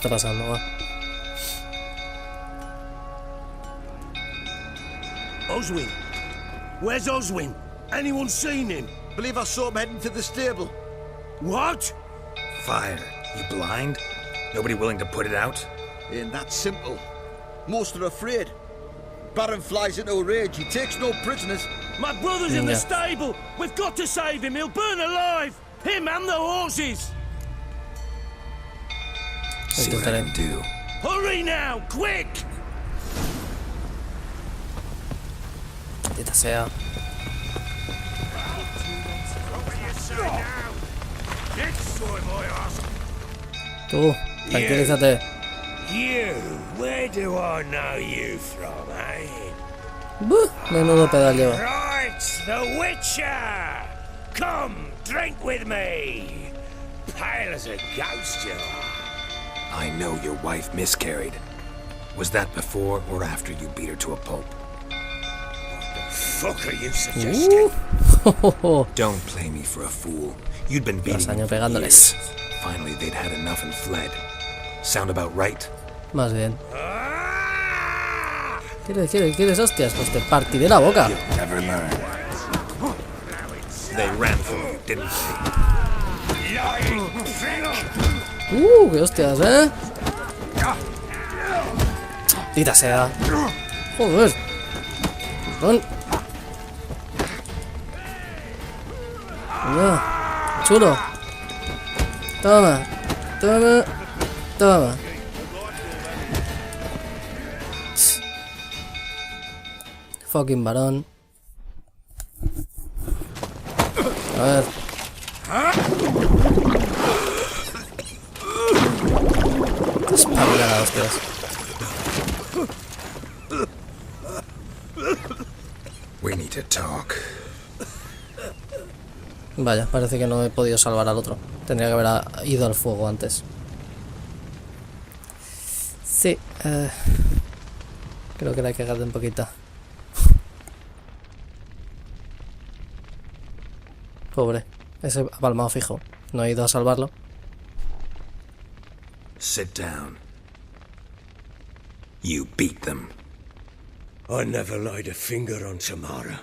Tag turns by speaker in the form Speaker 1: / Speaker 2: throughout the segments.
Speaker 1: está pasando, va.
Speaker 2: Oswin? Where's Oswin? Anyone seen him?
Speaker 3: Believe I saw him heading to the stable.
Speaker 2: What?
Speaker 4: Fire. You blind? Nobody willing to put it out?
Speaker 3: Ain't that simple. Most are afraid. Baron flies into a rage. He takes no prisoners.
Speaker 2: My brother's in the stable. We've got to save him. He'll burn alive. Him and the horses.
Speaker 4: See what I can do.
Speaker 2: Hurry now, quick!
Speaker 1: Maldita sea. Tú, tranquilízate.
Speaker 2: You, where do I know you from, eh?
Speaker 1: Buh, menudo pedal lleva.
Speaker 2: Right, the Witcher! Come, drink with me! Pale as a ghost you are.
Speaker 4: I know your wife miscarried. Was that before or after you beat her to a pulp?
Speaker 2: What the fuck are you suggesting?
Speaker 4: Don't play me for a fool. You'd been beating them for years. Finally, they'd had enough and fled. Sound about right?
Speaker 1: Más bien. ¿Quieres hostias? Pues te partiré la boca.
Speaker 4: You'll never learn. They ran from you, didn't they?
Speaker 1: Qué hostias, ¿eh? Maldita sea. Joder. Perdón. Chulo. Toma. Toma. Toma. Fucking varón. A ver. Espabilada, hostias.
Speaker 4: We need to talk.
Speaker 1: Vaya, parece que no he podido salvar al otro. Tendría que haber ido al fuego antes. Sí, creo que la he cagado un poquito. Pobre, ese ha palmado fijo. No he ido a salvarlo.
Speaker 4: Sit down. You beat them.
Speaker 2: I never laid a finger on Tamara.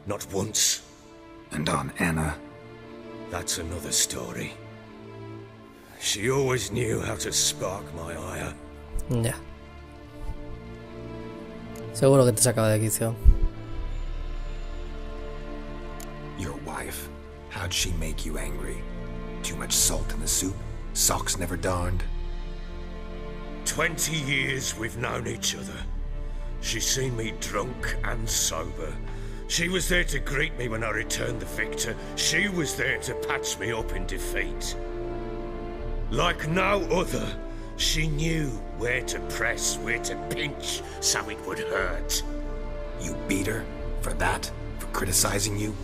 Speaker 2: Not once.
Speaker 4: And on Anna?
Speaker 2: That's another story. She always knew how to spark my ire.
Speaker 1: Ya. Seguro que te sacaba de quicio.
Speaker 4: Your wife. How'd she make you angry? Too much salt in the soup? Socks never darned?
Speaker 2: 20 years we've known each other. She's seen me drunk and sober. She was there to greet me when I returned the victor. She was there to patch me up in defeat. Like no other, she knew where to press, where to pinch, so it would hurt.
Speaker 4: You beat her? For that? For criticizing you?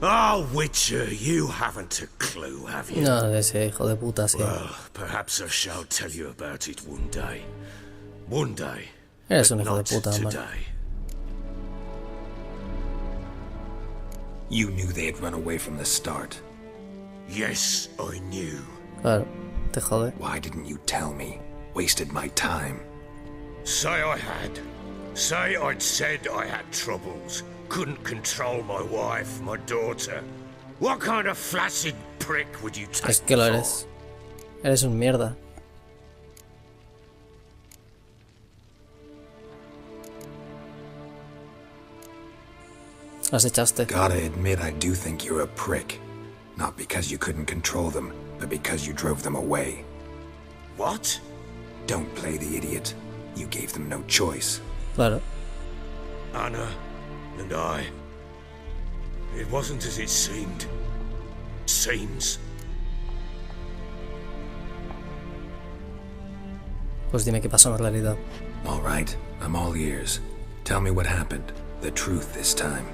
Speaker 2: Oh, Witcher, you haven't a clue, have you?
Speaker 1: No, ese hijo de puta, sí.
Speaker 2: Well, perhaps I shall tell you about it one day. One day.
Speaker 1: Eres un
Speaker 2: but
Speaker 1: hijo de
Speaker 2: not
Speaker 1: puta, man.
Speaker 2: today.
Speaker 4: You knew they had run away from the start.
Speaker 2: Yes, I knew.
Speaker 1: Claro, te jode.
Speaker 4: Why didn't you tell me? Wasted my time.
Speaker 2: Say I had. Say I'd said I had troubles. Couldn't control my wife, my daughter. What kind of flaccid prick would you take
Speaker 1: Es que lo
Speaker 2: me
Speaker 1: eres. Eres un mierda. Las echaste.
Speaker 4: Gotta admit, I do think you're a prick. Not because you couldn't control them, but because you drove them away.
Speaker 2: What?
Speaker 4: Don't play the idiot. You gave them no choice.
Speaker 1: Claro.
Speaker 2: Anna and I. It wasn't as it seemed. Seems.
Speaker 1: Pues dime qué pasó en realidad.
Speaker 4: All right, I'm all ears. Tell me what happened. The truth this time.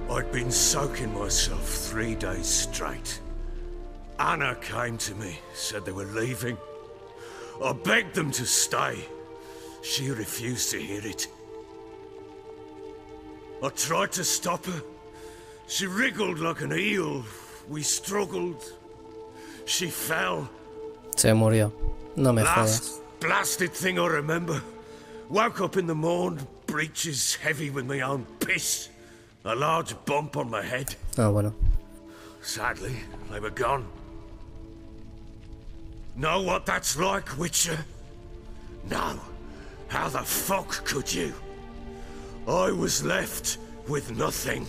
Speaker 2: I'd been soaking myself 3 days straight. Anna came to me, said they were leaving. I begged them to stay. She refused to hear it. I tried to stop her. She wriggled like an eel. We struggled. She fell.
Speaker 1: Se murió. No me jodas.
Speaker 2: Last blasted thing I remember. Woke up in the morn, breeches heavy with my own piss. A large bump on my head.
Speaker 1: Ah, bueno.
Speaker 2: Sadly, they were gone. Know what that's like, Witcher? No. How the fuck could you? I was left with nothing.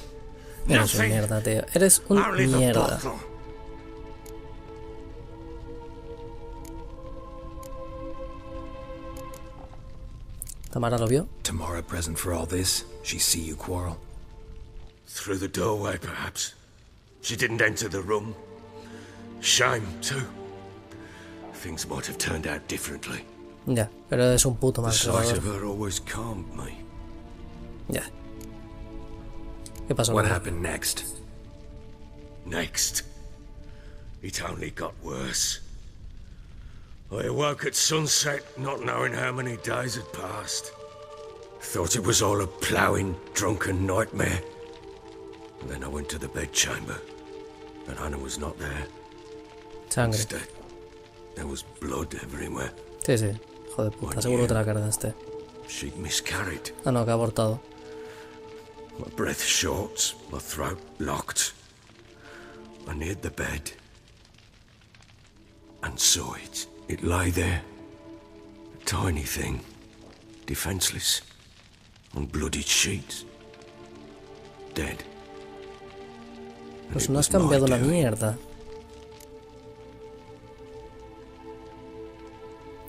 Speaker 1: Eres un mierda, tío. Eres un
Speaker 2: Only the
Speaker 1: mierda.
Speaker 2: bottle.
Speaker 1: ¿Tamara lo vio?
Speaker 4: Tamara present for all this? She see you quarrel?
Speaker 2: Through the doorway, perhaps. She didn't enter the room. Shame, too. Things might have turned out differently.
Speaker 1: Ya, pero es un puto
Speaker 2: The sight of
Speaker 1: maltratador.
Speaker 2: her always calmed me.
Speaker 1: Ya. ¿Qué pasó?
Speaker 4: What
Speaker 1: con él?
Speaker 4: happened next?
Speaker 2: Next, it only got worse. I awoke at sunset, not knowing how many days had passed. Thought it was all a ploughing, drunken nightmare. And then I went to the bedchamber, and Anna was not there.
Speaker 1: Sangre.
Speaker 2: Instead, there was blood everywhere.
Speaker 1: Sí, sí. Hijo de puta. Seguro que te la cargaste.
Speaker 2: She'd miscarried.
Speaker 1: Ah, no, que ha abortado.
Speaker 2: My breath short, my throat locked. I neared the bed and saw it. It lay there, a tiny thing, defenseless, on bloodied sheets, dead. And
Speaker 1: Pues
Speaker 2: it
Speaker 1: no
Speaker 2: was
Speaker 1: has cambiado
Speaker 2: my
Speaker 1: una
Speaker 2: doing.
Speaker 1: mierda.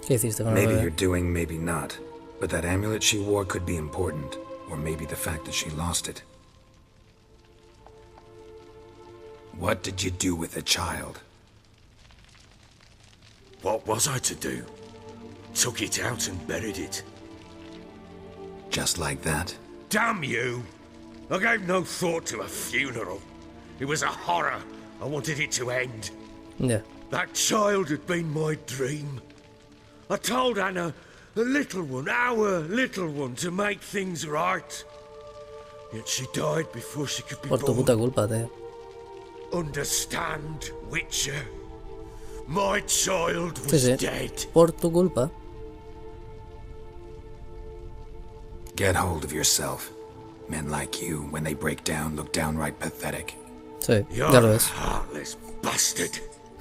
Speaker 1: ¿Qué hiciste con el
Speaker 4: Maybe
Speaker 1: bebé?
Speaker 4: you're doing, maybe not. But that amulet she wore could be important. Or maybe the fact that she lost it. What did you do with the child?
Speaker 2: What was I to do? Took it out and buried it.
Speaker 4: Just like that?
Speaker 2: Damn you! I gave no thought to a funeral. It was a horror. I wanted it to end.
Speaker 1: Ya.
Speaker 2: That child had been my dream. I told Anna, the little one, our little one, to make things right. Yet she died before she could be
Speaker 1: Por tu
Speaker 2: born.
Speaker 1: puta culpa, tío.
Speaker 2: Understand, Witcher? My child
Speaker 1: Sí,
Speaker 2: was
Speaker 1: sí.
Speaker 2: dead.
Speaker 1: Por tu culpa.
Speaker 4: Get hold of yourself. Men like you, when they break down, look downright pathetic.
Speaker 1: Sí,
Speaker 2: You're
Speaker 1: ya lo
Speaker 2: a
Speaker 1: ves.
Speaker 2: heartless bastard.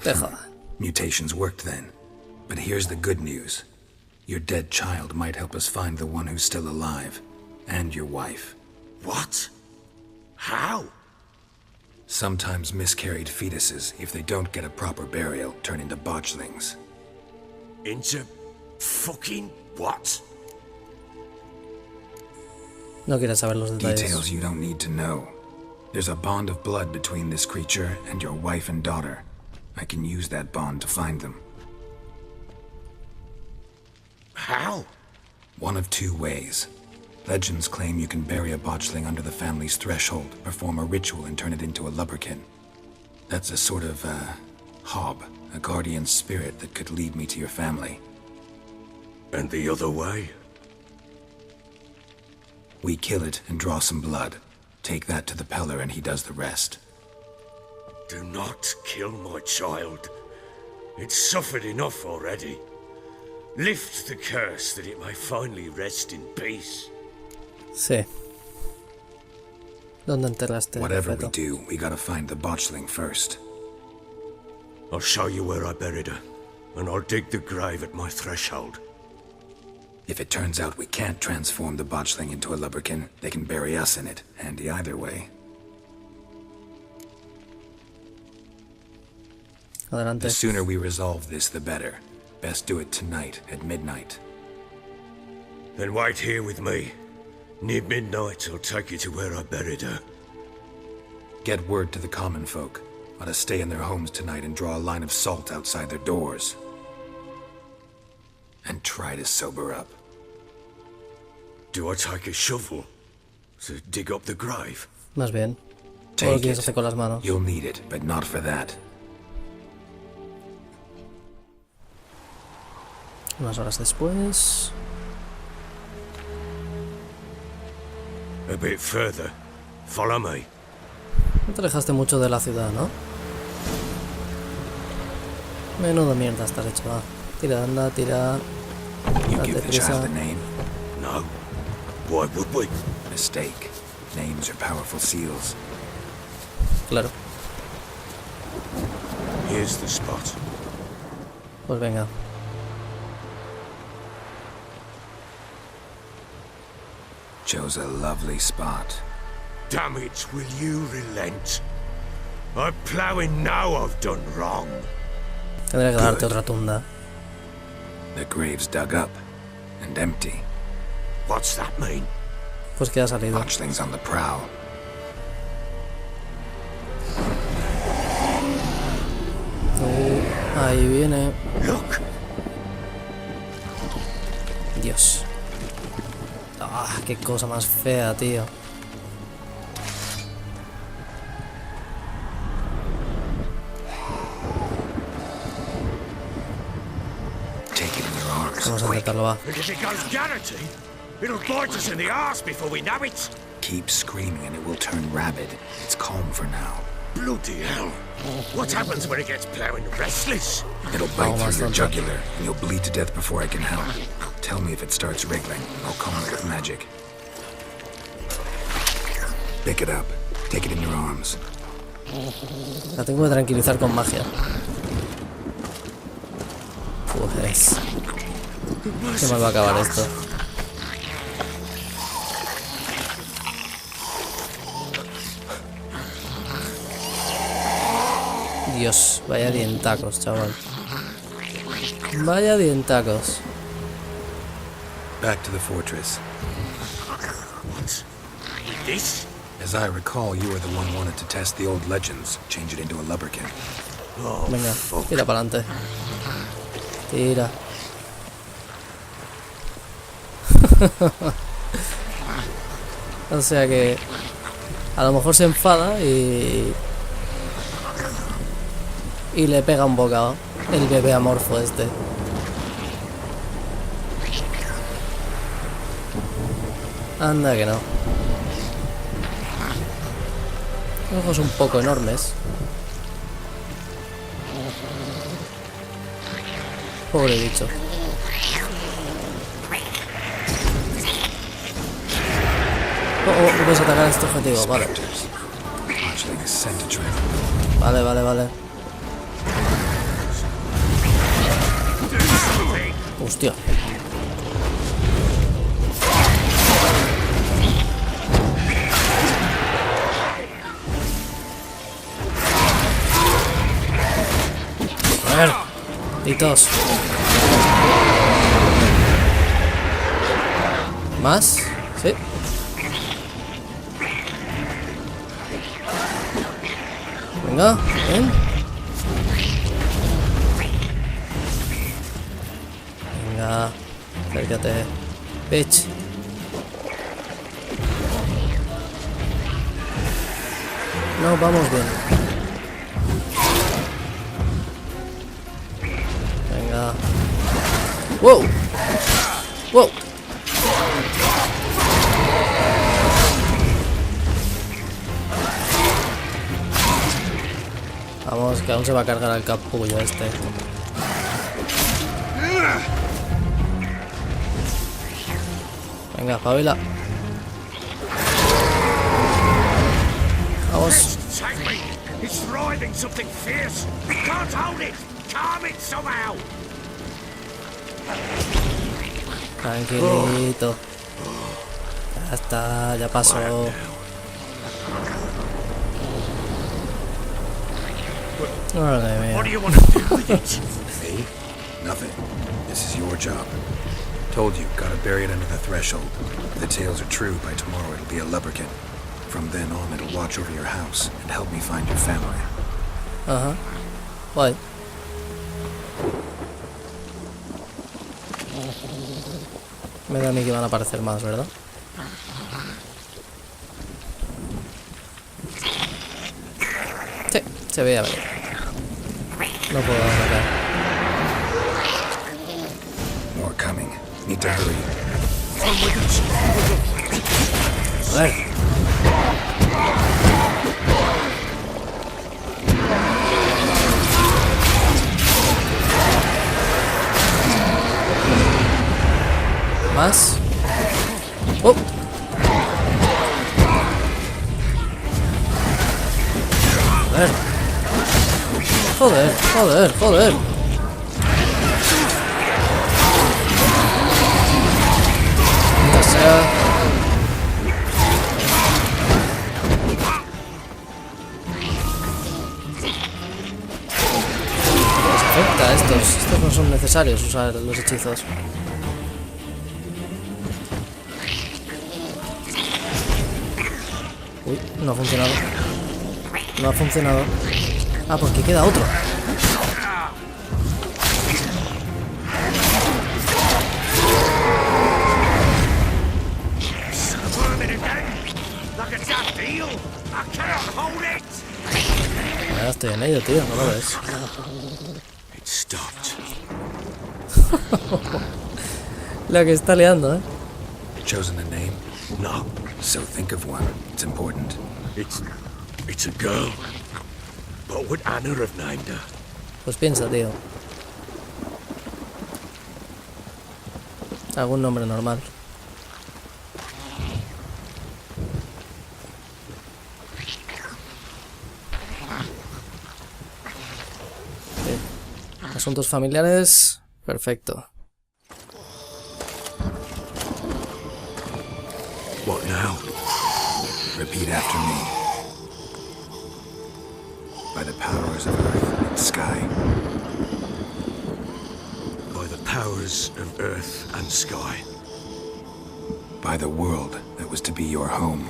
Speaker 1: Te jodas.
Speaker 4: Mutations worked then. But here's the good news. Your dead child might help us find the one who's still alive. And your wife.
Speaker 2: What? How?
Speaker 4: Sometimes miscarried fetuses, if they don't get a proper burial, turn into botchlings.
Speaker 2: Into fucking what?
Speaker 1: No quieres saber los detalles.
Speaker 4: Details you don't need to know. There's a bond of blood between this creature and your wife and daughter. I can use that bond to find them.
Speaker 2: How?
Speaker 4: One of two ways. Legends claim you can bury a botchling under the family's threshold, perform a ritual, and turn it into a lubberkin. That's a sort of, hob, a guardian spirit that could lead me to your family.
Speaker 2: And the other way?
Speaker 4: We kill it and draw some blood. Take that to the Peller and he does the rest.
Speaker 2: Do not kill my child. It's suffered enough already. Lift the curse that it may finally rest in peace.
Speaker 1: Sí. ¿Dónde enterraste el
Speaker 4: Whatever we
Speaker 1: feto?
Speaker 4: do, we gotta find the botchling first.
Speaker 2: I'll show you where I buried her, and I'll dig the grave at my threshold.
Speaker 4: If it turns out we can't transform the botchling into a lubberkin, they can bury us in it. Handy either way.
Speaker 1: Adelante.
Speaker 4: The sooner we resolve this, the better. Best do it tonight at midnight.
Speaker 2: Then wait here with me. Near midnight, I'll take you to where I buried her.
Speaker 4: Get word to the common folk. Ought to stay in their homes tonight and draw a line of salt outside their doors. And try to sober up.
Speaker 2: Do I take a shovel to dig up the grave?
Speaker 1: Más bien. Todo lo
Speaker 4: Take
Speaker 1: quieres hacer
Speaker 4: it.
Speaker 1: con las manos.
Speaker 4: You'll need it, but not for that.
Speaker 1: Unas horas después.
Speaker 2: A bit further. Follow me.
Speaker 1: No te alejaste mucho de la ciudad, ¿no? Menudo mierda estás hecho, va. Tira, anda, tira.
Speaker 4: You
Speaker 1: Date
Speaker 4: give the
Speaker 1: prisa.
Speaker 4: child a name?
Speaker 2: No. Why would we?
Speaker 4: Mistake. Names are powerful seals.
Speaker 1: Claro.
Speaker 2: Here's the spot.
Speaker 1: Pues venga.
Speaker 4: Chose a lovely spot.
Speaker 2: Damn it, will you relent? I'm ploughing now I've done wrong.
Speaker 1: Tendré que darte otra tunda.
Speaker 4: The grave's dug up and empty.
Speaker 2: What's that mean?
Speaker 1: Pues que ha salido.
Speaker 4: Botchlings on the prowl.
Speaker 1: Ahí viene.
Speaker 2: Look!
Speaker 1: Dios. Ah, qué cosa más fea, tío.
Speaker 4: Take it in your arms.
Speaker 1: Vamos a
Speaker 4: Quick.
Speaker 1: intentarlo, va.
Speaker 2: And if it goes guaranteed, it'll bite us in the arse before we know it.
Speaker 4: Keep screaming and it will turn rabid. It's calm for now.
Speaker 2: Bloody hell. What happens when it gets ploughing restless?
Speaker 4: It'll bite
Speaker 1: Vamos,
Speaker 4: through your
Speaker 1: tonto.
Speaker 4: jugular and you'll bleed to death before I can help. Tell me if it starts wriggling. I'll calm it with magic. Pick it up. Take it in your arms.
Speaker 1: La tengo que tranquilizar con magia. Pues... qué mal va a acabar esto. Dios, vaya dientacos, chaval. Vaya dientacos.
Speaker 4: Back to the fortress.
Speaker 2: What? This?
Speaker 4: As I recall, you were the one wanted to test the old legends, change it into a lubberkin.
Speaker 2: Oh,
Speaker 1: Venga,
Speaker 2: fuck.
Speaker 1: tira para adelante. Tira. O sea que a lo mejor se enfada y le pega un bocado el bebé amorfo este. Anda que no. Ojos un poco enormes. Pobre bicho. Puedes atacar a este objetivo, vale.
Speaker 4: Botchlings sent to trap.
Speaker 1: Vale, vale, vale. Hostia. A ver. Titos. ¿Más? Sí. Venga, ven. Venga, acércate. Bitch. No, vamos bien. Venga. ¡Wow! ¡Wow! Vamos, que aún se va a cargar el capullo este. Venga, pabila. Vamos.
Speaker 2: Take me! It's thriving something fierce! Can't hold it! Calm it somehow!
Speaker 1: Tranquilito. Ya está, ya pasó. Órale,
Speaker 2: What do
Speaker 1: mira.
Speaker 2: you want to do with it?
Speaker 4: Me? Nothing. This is your job. Told you, gotta bury it under the threshold. If the tales are true, by tomorrow it'll be a lubberkin. From then on, it'll watch over your house and help me find your family.
Speaker 1: Ajá. Guay. Me da a mí que van a aparecer más, ¿verdad? Sí, se veía venir. No puedo atacar.
Speaker 4: More coming. Need to hurry.
Speaker 1: A ver. Más. ¡Oh! Joder. Joder. Ya sea. Les afecta a estos. Estos no son necesarios usar los hechizos. Uy, no ha funcionado. No ha funcionado. Ah, porque queda otro. Ya estoy en ello, tío, no lo ves.
Speaker 2: It stopped.
Speaker 1: La que está liando,
Speaker 4: Chosen a name?
Speaker 2: No,
Speaker 4: So think of one. It's important.
Speaker 2: it's a girl. What would Anna have named her?
Speaker 1: Pues piensa, tío. Algún nombre normal. Sí. Asuntos familiares. Perfecto.
Speaker 2: What now?
Speaker 4: Repeat after me. By the powers of earth and sky.
Speaker 2: By the powers of earth and sky.
Speaker 4: By the world that was to be your home.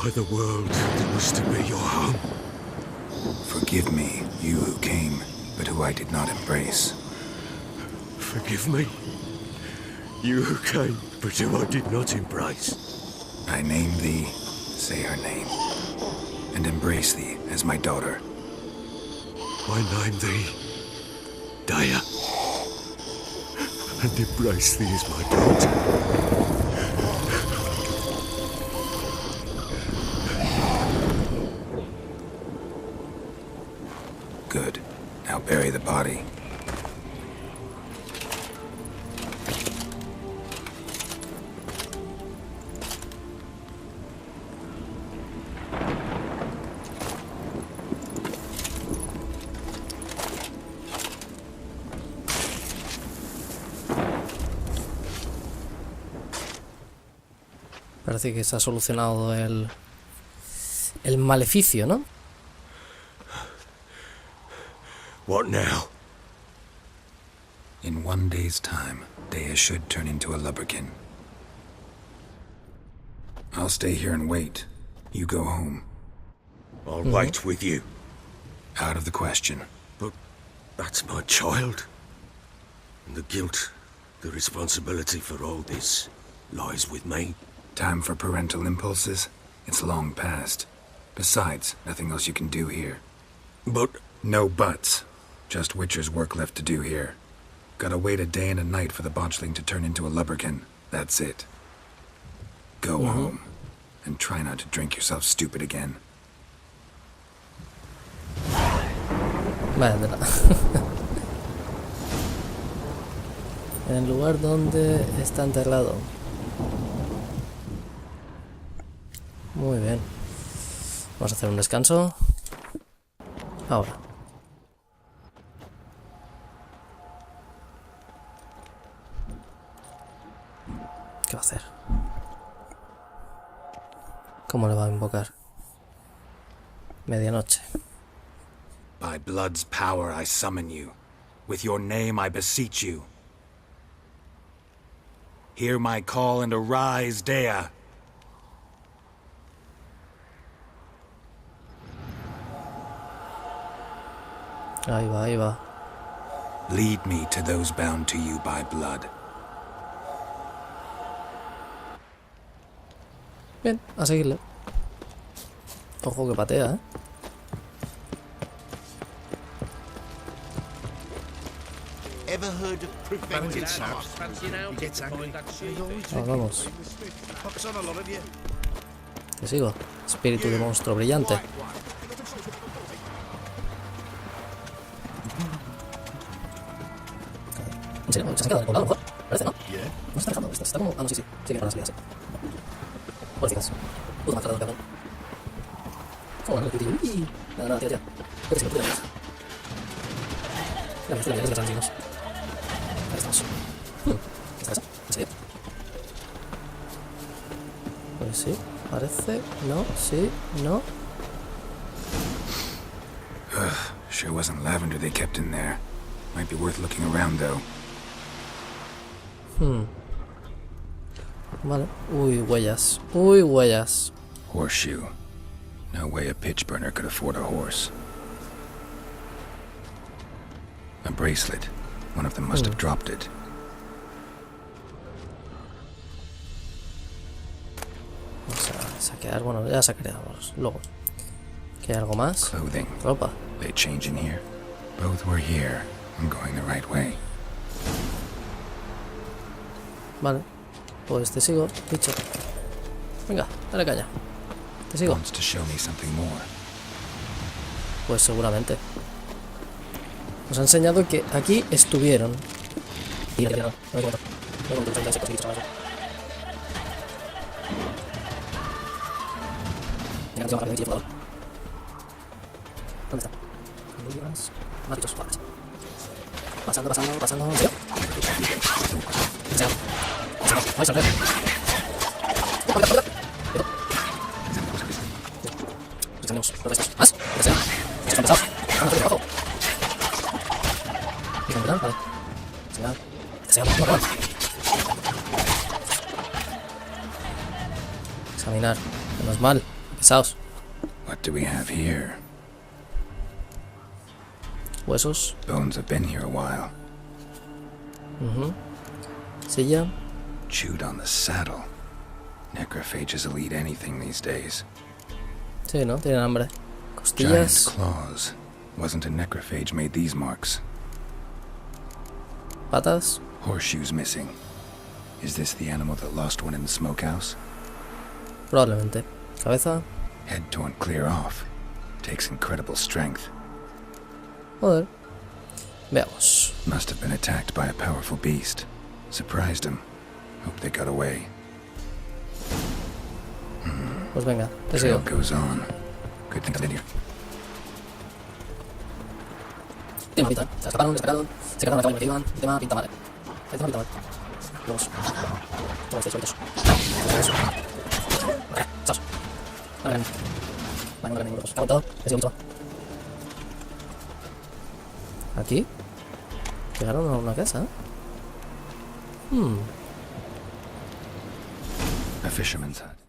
Speaker 2: By the world that was to be your home.
Speaker 4: Forgive me, you who came, but who I did not embrace.
Speaker 2: Forgive me. You who came, but who I did not embrace.
Speaker 4: I name thee, say her name, and embrace thee as my daughter.
Speaker 2: I name thee Daya, and embrace thee as my daughter.
Speaker 4: Good. Now bury the body.
Speaker 1: Parece que se ha solucionado el maleficio, ¿no?
Speaker 2: What now?
Speaker 4: In 1 day's time, Dea should turn into a lubberkin. I'll stay here and wait. You go home.
Speaker 2: I'll wait with you.
Speaker 4: Out of the question.
Speaker 2: But that's my child. And the guilt, the responsibility for all this lies with me.
Speaker 4: Time for parental impulses? It's long past. Besides, nothing else you can do here.
Speaker 2: But
Speaker 4: No buts. Just Witcher's work left to do here. Gotta wait a day and a night for the botchling to turn into a lubberkin. That's it. Go home. And try not to drink yourself stupid again.
Speaker 1: Vaya tela. En el lugar donde está enterrado. Muy bien. Vamos a hacer un descanso. Ahora. ¿Qué va a hacer? ¿Cómo le va a invocar? Medianoche.
Speaker 4: By blood's power I summon you. With your name I beseech you. Hear my call and arise, Dea.
Speaker 1: Ahí va, ahí va.
Speaker 4: Lead me to those bound to you by blood.
Speaker 1: Bien, a seguirle. Ojo que patea, ¿eh?
Speaker 3: Ever heard of preventive smart?
Speaker 1: Vamos. Te sigo. Espíritu de monstruo brillante. ¿En serio? ¿Se ha quedado en el poblado, a lo mejor? Parece, ¿no? No se está dejando esto, está como... Ah, no, sí, sí. Sí, que no las lías, sí. Pobrecitas. Puto maltratado, cabrón. ¿Cómo no? Uy. Nada, nada, tira, tira. Creo que sí, puta mierda. Ya me estoy viendo, tranquilos. Ahí estamos. ¿Qué está eso? ¿En serio? Pues sí, parece... No, sí, no...
Speaker 4: Sure wasn't lavender they kept in there. Might be worth looking around, though.
Speaker 1: Vale. Uy, huellas. Uy, huellas.
Speaker 4: Horseshoe. No way a pitch burner could afford a horse. A bracelet. One of them must have dropped it.
Speaker 1: Vamos a saquear. Bueno, ya saquearemos luego. ¿Qué hay algo más?
Speaker 4: Clothing.
Speaker 1: Ropa.
Speaker 4: They change in here. Both were here. I'm going the right way.
Speaker 1: Vale. Pues te sigo, bicho. Venga, dale caña. Te sigo.
Speaker 4: Wants to show me something more.
Speaker 1: Pues seguramente. Nos ha enseñado que aquí estuvieron. Y no me cuento. No me cuento 36 cositas ahora. Mira, que se va a ¿dónde está? Malditos padres. Pasando. ¿En serio? ¡Ay, salve! Examinemos los restos. ¡Más! ¡Desea! ¡Estos son pesados! ¡Están de abajo! ¿Desea? Vale. Desea. ¡No! Examinar. Menos mal. Pesados.
Speaker 4: What do we have here?
Speaker 1: Huesos.
Speaker 4: Bones have been here a while.
Speaker 1: Silla.
Speaker 4: Chewed on the saddle. Necrophages will eat anything these days.
Speaker 1: Sí, ¿no? Tienen hambre.
Speaker 4: Giant
Speaker 1: Costillas.
Speaker 4: claws. Wasn't a necrophage made these marks.
Speaker 1: Patas.
Speaker 4: Horseshoes missing. Is this the animal that lost one in the smokehouse?
Speaker 1: Probablemente. Cabeza.
Speaker 4: Head torn clear off. Takes incredible strength.
Speaker 1: Joder. Veamos.
Speaker 4: Must have been attacked by a powerful beast. Surprised him. Hope they got away.
Speaker 1: Pues venga, te
Speaker 4: Trail
Speaker 1: sigo.
Speaker 4: goes on. Good thing I'm in here.
Speaker 1: Tema pinta, se escaparon, se quedaron la cabaña que iban. Tema pinta mal. El tema pinta mal. Vamos. Toma estos sueltos. Vale, ¡chao! Vale, no ganan ninguno. Cago en todo, te sigo mucho. Aquí. Llegaron a una casa.
Speaker 4: A fisherman's hut.